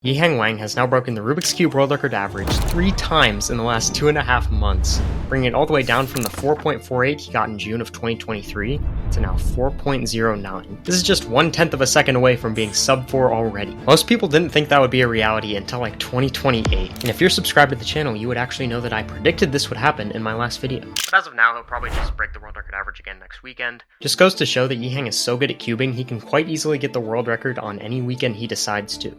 Yiheng Wang has now broken the Rubik's Cube world record average 3 times in the last 2.5 months, bringing it all the way down from the 4.48 he got in June of 2023 to now 4.09. This is just 1/10 of a second away from being sub 4 already. Most people didn't think that would be a reality until like 2028, and if you're subscribed to the channel, you would actually know that I predicted this would happen in my last video. But as of now, he'll probably just break the world record average again next weekend. Just goes to show that Yiheng is so good at cubing, he can quite easily get the world record on any weekend he decides to.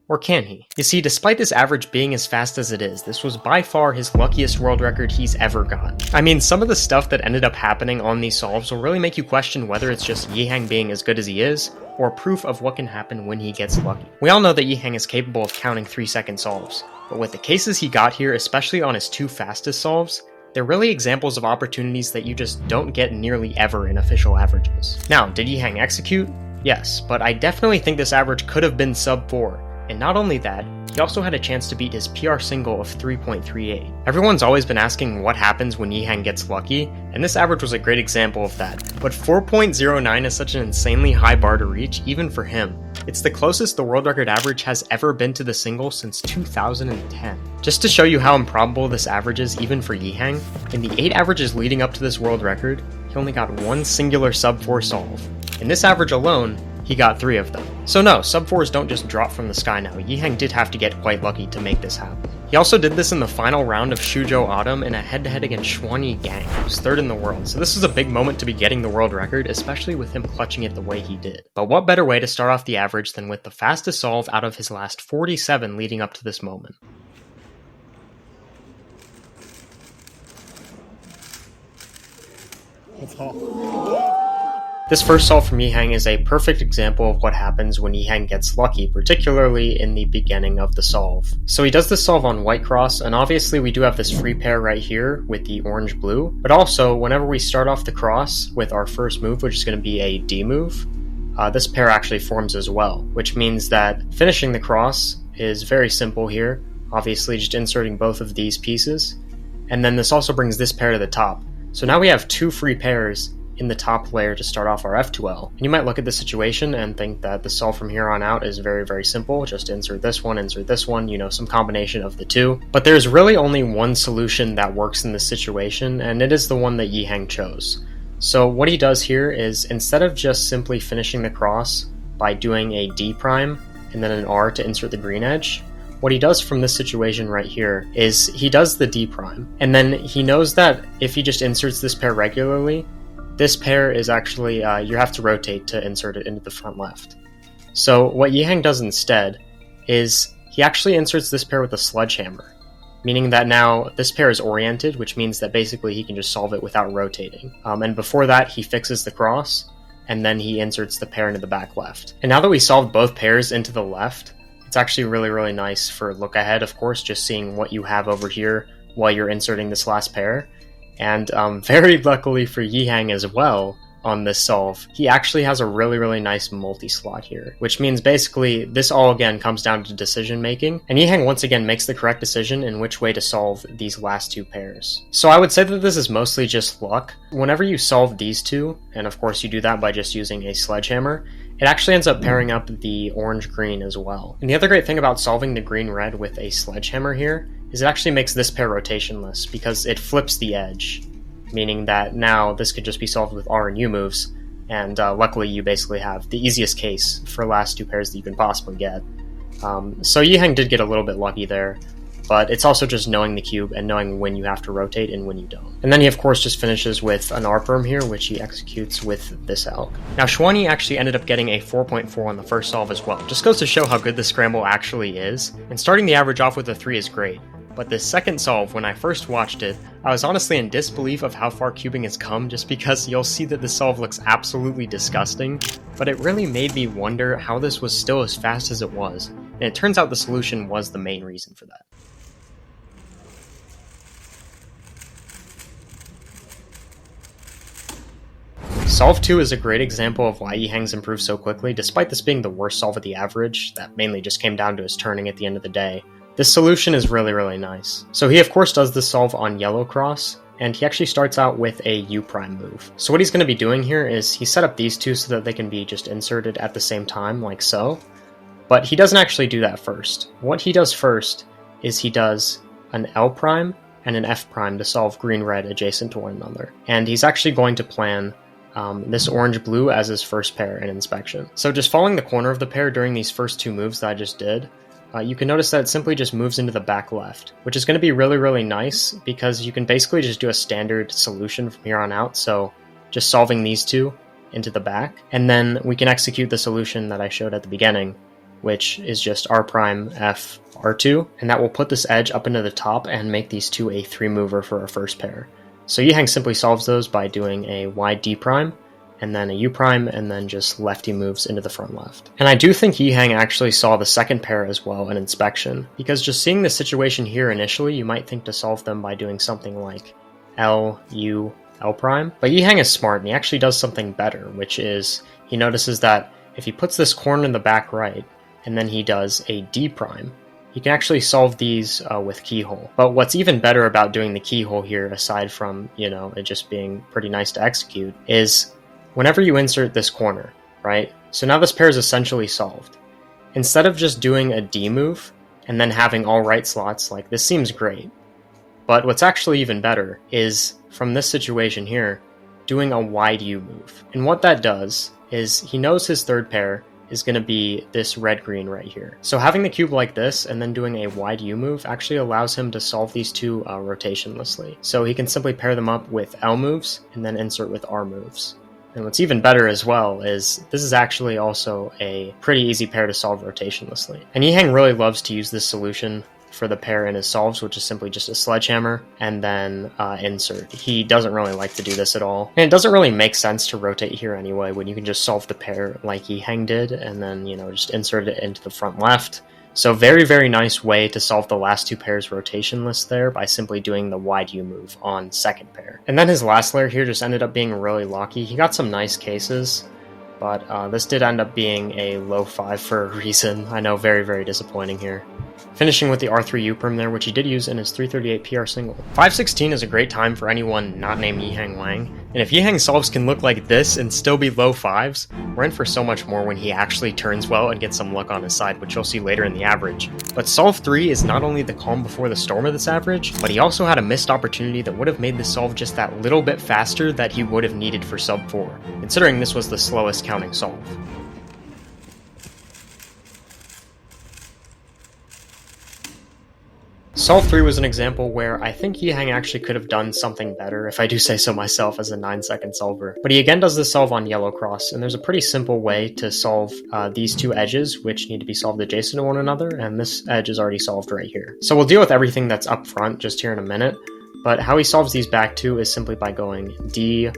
Or can he? You see, despite this average being as fast as it is, this was by far his luckiest world record he's ever got. I mean, some of the stuff that ended up happening on these solves will really make you question whether it's just Yiheng being as good as he is, or proof of what can happen when he gets lucky. We all know that Yiheng is capable of counting 3-second solves, but with the cases he got here, especially on his 2 fastest solves, they're really examples of opportunities that you just don't get nearly ever in official averages. Now, did Yiheng execute? Yes, but I definitely think this average could have been sub 4. And not only that, he also had a chance to beat his PR single of 3.38. Everyone's always been asking what happens when Yiheng gets lucky, and this average was a great example of that. But 4.09 is such an insanely high bar to reach, even for him. It's the closest the world record average has ever been to the single since 2010. Just to show you how improbable this average is even for Yiheng, in the 8 averages leading up to this world record, he only got one singular sub 4 solve. In this average alone, he got 3 of them. So no, sub 4s don't just drop from the sky now. Yiheng did have to get quite lucky to make this happen. He also did this in the final round of Suzhou Autumn in a head-to-head against Xuanyi Gang, who's 3rd in the world. So this was a big moment to be getting the world record, especially with him clutching it the way he did. But what better way to start off the average than with the fastest solve out of his last 47 leading up to this moment. This first solve from Yiheng is a perfect example of what happens when Yiheng gets lucky, particularly in the beginning of the solve. So he does this solve on white cross, and obviously we do have this free pair right here with the orange-blue, but also whenever we start off the cross with our first move, which is going to be a D move, this pair actually forms as well, which means that finishing the cross is very simple here, obviously just inserting both of these pieces, and then this also brings this pair to the top. So now we have 2 free pairs in the top layer to start off our F2L. And you might look at this situation and think that the solve from here on out is very, very simple. Just insert this one, you know, some combination of the 2. But there's really only one solution that works in this situation, and it is the one that Yiheng chose. So what he does here is, instead of just simply finishing the cross by doing a D prime and then an R to insert the green edge, what he does from this situation right here is he does the D prime, and then he knows that if he just inserts this pair regularly, this pair is actually, you have to rotate to insert it into the front left. So what Yiheng does instead is he actually inserts this pair with a sledgehammer, meaning that now this pair is oriented, which means that basically he can just solve it without rotating. And before that, he fixes the cross, and then he inserts the pair into the back left. And now that we solved both pairs into the left, it's actually really, really nice for look ahead, of course, just seeing what you have over here while you're inserting this last pair. And very luckily for Yiheng as well, on this solve, he actually has a really, really nice multi-slot here, which means basically this all again comes down to decision making, and Yiheng once again makes the correct decision in which way to solve these last 2 pairs. So I would say that this is mostly just luck. Whenever you solve these 2, and of course you do that by just using a sledgehammer, it actually ends up pairing up the orange-green as well. And the other great thing about solving the green-red with a sledgehammer here is it actually makes this pair rotationless because it flips the edge, meaning that now this could just be solved with R and U moves, and luckily you basically have the easiest case for last 2 pairs that you can possibly get. So Yiheng did get a little bit lucky there, but it's also just knowing the cube and knowing when you have to rotate and when you don't. And then he of course just finishes with an R perm here, which he executes with this elk. Now Xuanyi actually ended up getting a 4.4 on the first solve as well. Just goes to show how good the scramble actually is, and starting the average off with a 3 is great. But this second solve, when I first watched it, I was honestly in disbelief of how far cubing has come, just because you'll see that the solve looks absolutely disgusting, but it really made me wonder how this was still as fast as it was, and it turns out the solution was the main reason for that. Solve 2 is a great example of why Yiheng's improved so quickly, despite this being the worst solve of the average, that mainly just came down to his turning at the end of the day. This solution is really, really nice. So he of course does this solve on yellow cross, and he actually starts out with a U prime move. So what he's going to be doing here is he set up these 2 so that they can be just inserted at the same time, like so. But he doesn't actually do that first. What he does first is he does an L prime and an F prime to solve green-red adjacent to one another. And he's actually going to plan this orange-blue as his first pair in inspection. So just following the corner of the pair during these first two moves that I just did, you can notice that it simply just moves into the back left, which is going to be really, really nice because you can basically just do a standard solution from here on out. So just solving these two into the back, and then we can execute the solution that I showed at the beginning, which is just R prime F R2, and that will put this edge up into the top and make these two a 3-mover for our first pair. So Yiheng simply solves those by doing a wide D prime, and then a U prime, and then just lefty moves into the front left. And I do think Yiheng actually saw the second pair as well in inspection, because just seeing the situation here initially, you might think to solve them by doing something like L, U, L prime. But Yiheng is smart, and he actually does something better, which is he notices that if he puts this corner in the back right, and then he does a D prime, you can actually solve these with keyhole. But what's even better about doing the keyhole here, aside from, it just being pretty nice to execute, is whenever you insert this corner, right? So now this pair is essentially solved. Instead of just doing a D move and then having all right slots, like this seems great. But what's actually even better is, from this situation here, doing a wide U move. And what that does is he knows his third pair is going to be this red-green right here. So having the cube like this and then doing a wide U move actually allows him to solve these two rotationlessly. So he can simply pair them up with L moves and then insert with R moves. And what's even better as well is this is actually also a pretty easy pair to solve rotationlessly. And Yiheng really loves to use this solution for the pair in his solves, which is simply just a sledgehammer and then insert. He doesn't really like to do this at all. And it doesn't really make sense to rotate here anyway, when you can just solve the pair like Yiheng did and then, just insert it into the front left. So very, very nice way to solve the last two pairs rotationless there by simply doing the wide U move on second pair. And then his last layer here just ended up being really lucky. He got some nice cases, but this did end up being a low 5 for a reason. I know, very, very disappointing here. Finishing with the R3 U perm there, which he did use in his 338 PR single. 516 is a great time for anyone not named Yiheng Wang, and if Yiheng solves can look like this and still be low 5s, we're in for so much more when he actually turns well and gets some luck on his side, which you'll see later in the average. But solve 3 is not only the calm before the storm of this average, but he also had a missed opportunity that would have made this solve just that little bit faster that he would have needed for sub 4, considering this was the slowest counting solve. Solve 3 was an example where I think Yiheng actually could have done something better, if I do say so myself as a 9-second solver. But he again does this solve on yellow cross, and there's a pretty simple way to solve these two edges, which need to be solved adjacent to one another, and this edge is already solved right here. So we'll deal with everything that's up front just here in a minute, but how he solves these back two is simply by going D,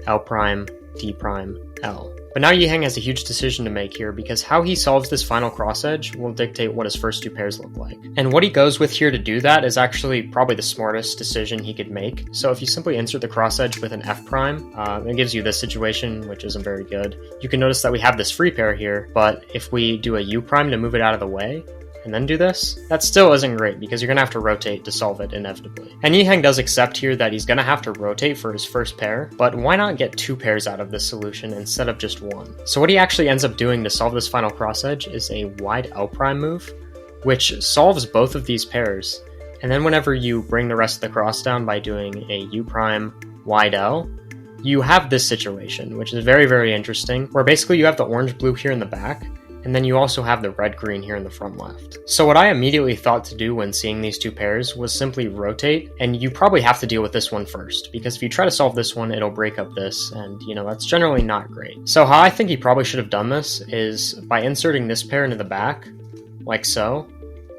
L prime, D prime, L. But now Yiheng has a huge decision to make here, because how he solves this final cross edge will dictate what his first two pairs look like. And what he goes with here to do that is actually probably the smartest decision he could make. So if you simply insert the cross edge with an F prime, it gives you this situation, which isn't very good. You can notice that we have this free pair here, but if we do a U prime to move it out of the way, and then do this, that still isn't great because you're going to have to rotate to solve it inevitably. And Yiheng does accept here that he's going to have to rotate for his first pair, but why not get two pairs out of this solution instead of just one? So what he actually ends up doing to solve this final cross edge is a wide L prime move, which solves both of these pairs. And then whenever you bring the rest of the cross down by doing a U prime wide L, you have this situation, which is very, very interesting, where basically you have the orange blue here in the back, and then you also have the red-green here in the front left. So what I immediately thought to do when seeing these two pairs was simply rotate, and you probably have to deal with this one first, because if you try to solve this one, it'll break up this, and that's generally not great. So how I think he probably should have done this is by inserting this pair into the back, like so,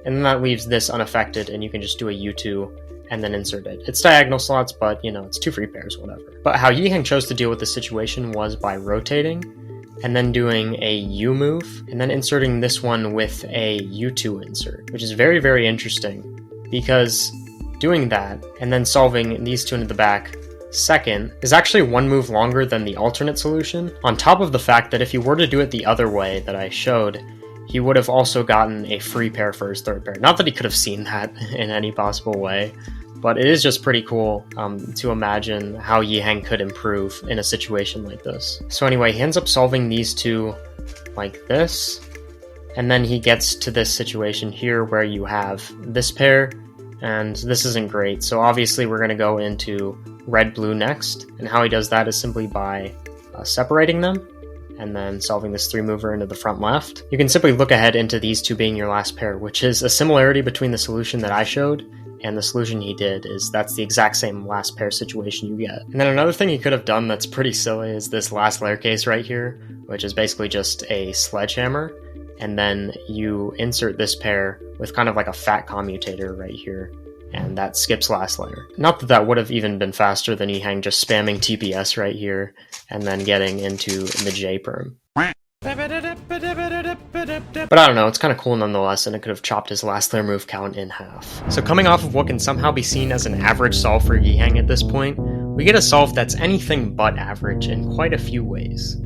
and then that leaves this unaffected, and you can just do a U2 and then insert it. It's diagonal slots, but it's two free pairs, whatever. But how Yiheng chose to deal with this situation was by rotating, and then doing a U move, and then inserting this one with a U2 insert, which is very, very interesting, because doing that, and then solving these two into the back second, is actually one move longer than the alternate solution, on top of the fact that if you were to do it the other way that I showed, he would have also gotten a free pair for his third pair. Not that he could have seen that in any possible way, but it is just pretty cool to imagine how Yiheng could improve in a situation like this. So anyway, he ends up solving these two like this, And then he gets to this situation here where you have this pair, and this isn't great. So obviously we're going to go into red-blue next, and how he does that is simply by separating them, and then solving this 3-mover into the front left. You can simply look ahead into these two being your last pair, which is a similarity between the solution that I showed and the solution he did. Is that's the exact same last pair situation you get. And then another thing he could have done that's pretty silly is this last layer case right here, which is basically just a sledgehammer, and then you insert this pair with kind of like a fat commutator right here, and that skips last layer. Not that that would have even been faster than Yiheng just spamming TPS right here and then getting into the J-perm. But I don't know, it's kind of cool nonetheless, and it could have chopped his last layer move count in half. So coming off of what can somehow be seen as an average solve for Yiheng at this point, we get a solve that's anything but average in quite a few ways.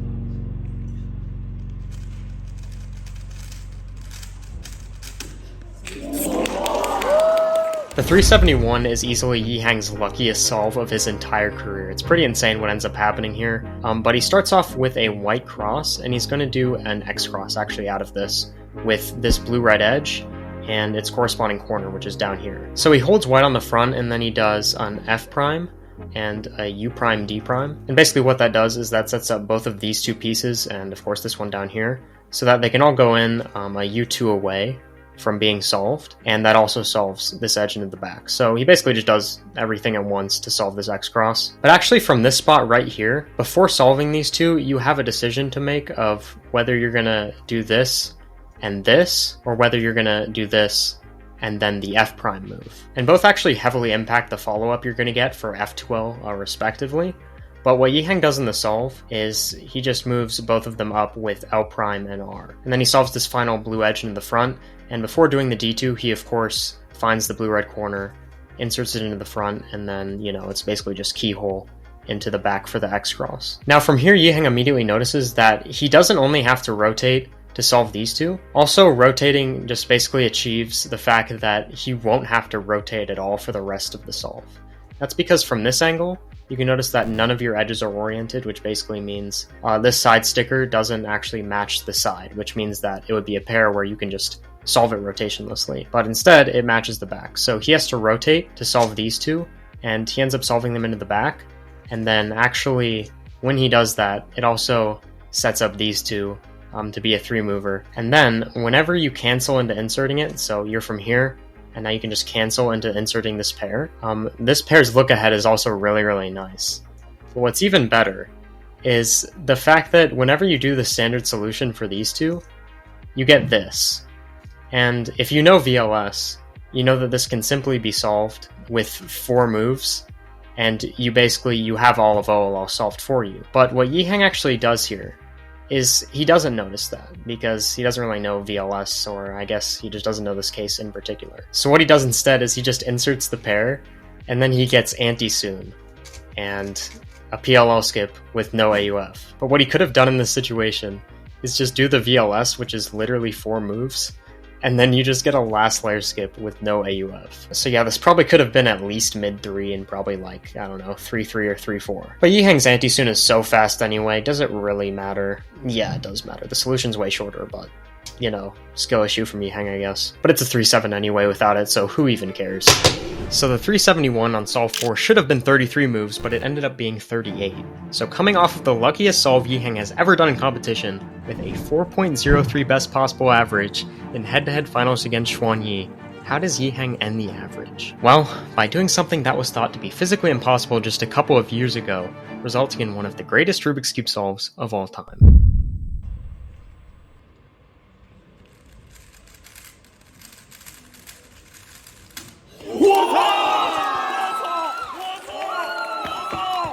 The 371 is easily Yiheng's luckiest solve of his entire career. It's pretty insane what ends up happening here, but he starts off with a white cross, and he's going to do an X cross actually out of this, with this blue-red edge, and its corresponding corner, which is down here. So he holds white on the front, and then he does an F prime, and a U prime D prime. And basically what that does is that sets up both of these two pieces, and of course this one down here, so that they can all go in a U2 away from being solved, and that also solves this edge into the back. So he basically just does everything at once to solve this X cross. But actually from this spot right here, before solving these two, you have a decision to make of whether you're gonna do this and this, or whether you're gonna do this and then the F prime move. And both actually heavily impact the follow-up you're gonna get for F2L respectively. But what Yiheng does in the solve is he just moves both of them up with L prime and R. And then he solves this final blue edge into the front, and before doing the D2, he of course finds the blue-red corner, inserts it into the front, and then, you know, it's basically just keyhole into the back for the X cross. Now from here, Yiheng immediately notices that he doesn't only have to rotate to solve these two. Also, rotating just basically achieves the fact that he won't have to rotate at all for the rest of the solve. That's because from this angle, you can notice that none of your edges are oriented, which basically means this side sticker doesn't actually match the side, which means that it would be a pair where you can just solve it rotationlessly. But instead, it matches the back. So he has to rotate to solve these two, and he ends up solving them into the back. And then actually, when he does that, it also sets up these two to be a 3-mover. And then, whenever you cancel into inserting it, so you're from here, and now you can just cancel into inserting this pair. This pair's look ahead is also really, really nice. But what's even better is the fact that whenever you do the standard solution for these two, you get this. And if you know VLS, you know that this can simply be solved with 4 moves, and you have all of OLL solved for you. But what Yiheng actually does here is he doesn't notice that, because he doesn't really know VLS, or I guess he just doesn't know this case in particular. So what he does instead is he just inserts the pair, and then he gets anti-soon, and a PLL skip with no AUF. But what he could have done in this situation is just do the VLS, which is literally 4 moves, and then you just get a last layer skip with no AUF. So yeah, this probably could have been at least mid-3 and probably like, I don't know, 3-3 or 3-4. But Yiheng's anti-soon is so fast anyway, does it really matter? Yeah, it does matter. The solution's way shorter, but, you know, skill issue from Yiheng, I guess. But it's a 3-7 anyway without it, so who even cares? So the 371 on solve 4 should have been 33 moves, but it ended up being 38. So coming off of the luckiest solve Yiheng has ever done in competition, with a 4.03 best possible average in head-to-head finals against Xuanyi, how does Yiheng end the average? Well, by doing something that was thought to be physically impossible just a couple of years ago, resulting in one of the greatest Rubik's Cube solves of all time.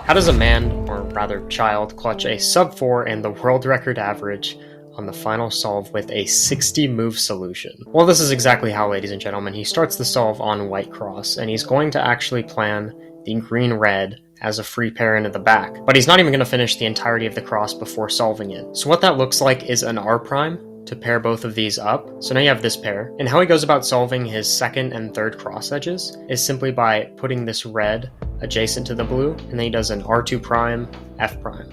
How does a man, or rather child, clutch a sub-4 and the world record average on the final solve with a 60-move solution? Well, this is exactly how, ladies and gentlemen. He starts the solve on white cross, and he's going to actually plan the green-red as a free pair into the back. But he's not even going to finish the entirety of the cross before solving it. So what that looks like is an R prime to pair both of these up. So now you have this pair. And how he goes about solving his second and third cross edges is simply by putting this red adjacent to the blue, and then he does an R2 prime, F prime.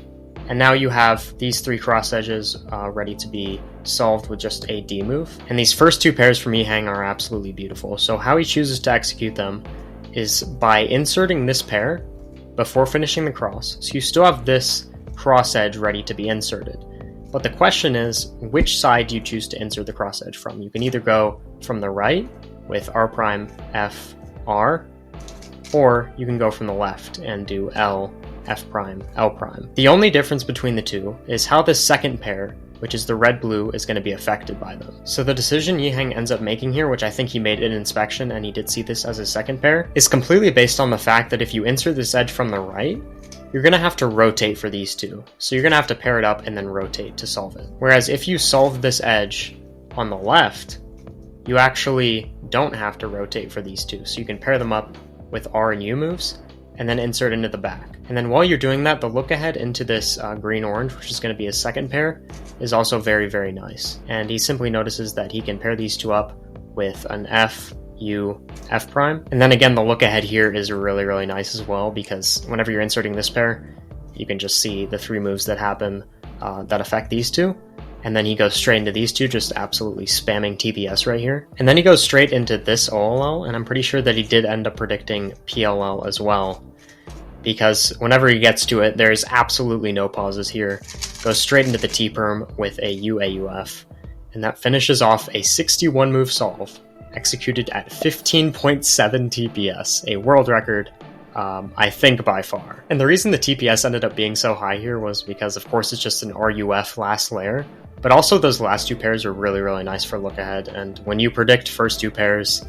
And now you have these 3 cross edges ready to be solved with just a D move. And these first two pairs from Yiheng are absolutely beautiful. So how he chooses to execute them is by inserting this pair before finishing the cross. So you still have this cross edge ready to be inserted. But the question is, which side do you choose to insert the cross edge from? You can either go from the right with R prime, F, R, or you can go from the left and do L, F prime, L prime. The only difference between the two is how this second pair, which is the red-blue, is going to be affected by them. So the decision Yiheng ends up making here, which I think he made in inspection and he did see this as his second pair, is completely based on the fact that if you insert this edge from the right, you're going to have to rotate for these two. So you're going to have to pair it up and then rotate to solve it. Whereas if you solve this edge on the left, you actually don't have to rotate for these two. So you can pair them up with R and U moves, and then insert into the back. And then while you're doing that, the look ahead into this green-orange, which is going to be his second pair, is also very, very nice. And he simply notices that he can pair these two up with an F, U, F prime. And then again, the look ahead here is really, really nice as well, because whenever you're inserting this pair, you can just see the three moves that happen that affect these two. And then he goes straight into these two, just absolutely spamming TPS right here. And then he goes straight into this OLL, and I'm pretty sure that he did end up predicting PLL as well, because whenever he gets to it, there's absolutely no pauses here. Goes straight into the T-perm with a UAUF, and that finishes off a 61 move solve, executed at 15.7 TPS, a world record, I think by far. And the reason the TPS ended up being so high here was because, of course, it's just an RUF last layer, but also those last two pairs are really, really nice for look ahead. And when you predict first two pairs,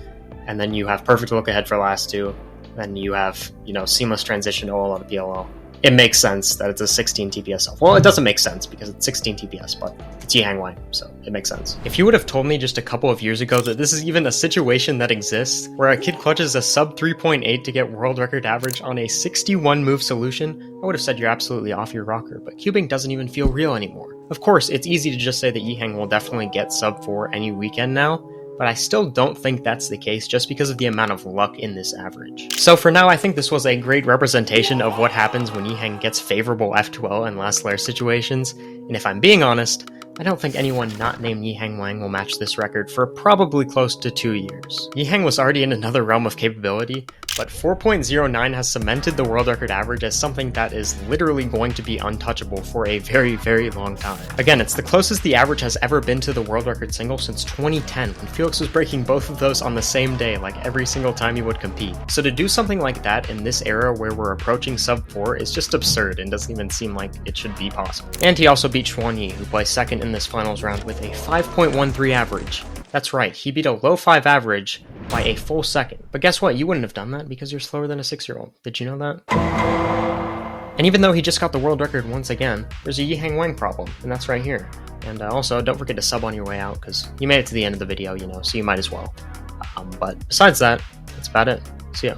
and then you have perfect look ahead for last two, then you have, seamless transition to OLL to PLL. It makes sense that it's a 16 TPS solve. Well, it doesn't make sense because it's 16 TPS, but it's Yiheng Wang, so it makes sense. If you would have told me just a couple of years ago that this is even a situation that exists, where a kid clutches a sub 3.8 to get world record average on a 61 move solution, I would have said you're absolutely off your rocker, but cubing doesn't even feel real anymore. Of course, it's easy to just say that Yiheng will definitely get sub 4 any weekend now, but I still don't think that's the case just because of the amount of luck in this average. So for now, I think this was a great representation of what happens when Yiheng gets favorable F2L and last layer situations, and if I'm being honest, I don't think anyone not named Yiheng Wang will match this record for probably close to 2 years. Yiheng was already in another realm of capability, but 4.09 has cemented the world record average as something that is literally going to be untouchable for a very, very long time. Again, it's the closest the average has ever been to the world record single since 2010, when Felix was breaking both of those on the same day, like every single time he would compete. So to do something like that in this era where we're approaching sub 4 is just absurd and doesn't even seem like it should be possible. And he also beat Xuanyi, who placed second in this finals round with a 5.13 average. That's right, he beat a low 5 average by a full second. But guess what? You wouldn't have done that because you're slower than a 6-year-old. Did you know that? And even though he just got the world record once again, there's a Yiheng Wang problem, and that's right here. And also, don't forget to sub on your way out, because you made it to the end of the video, so you might as well. But besides that, that's about it. See ya.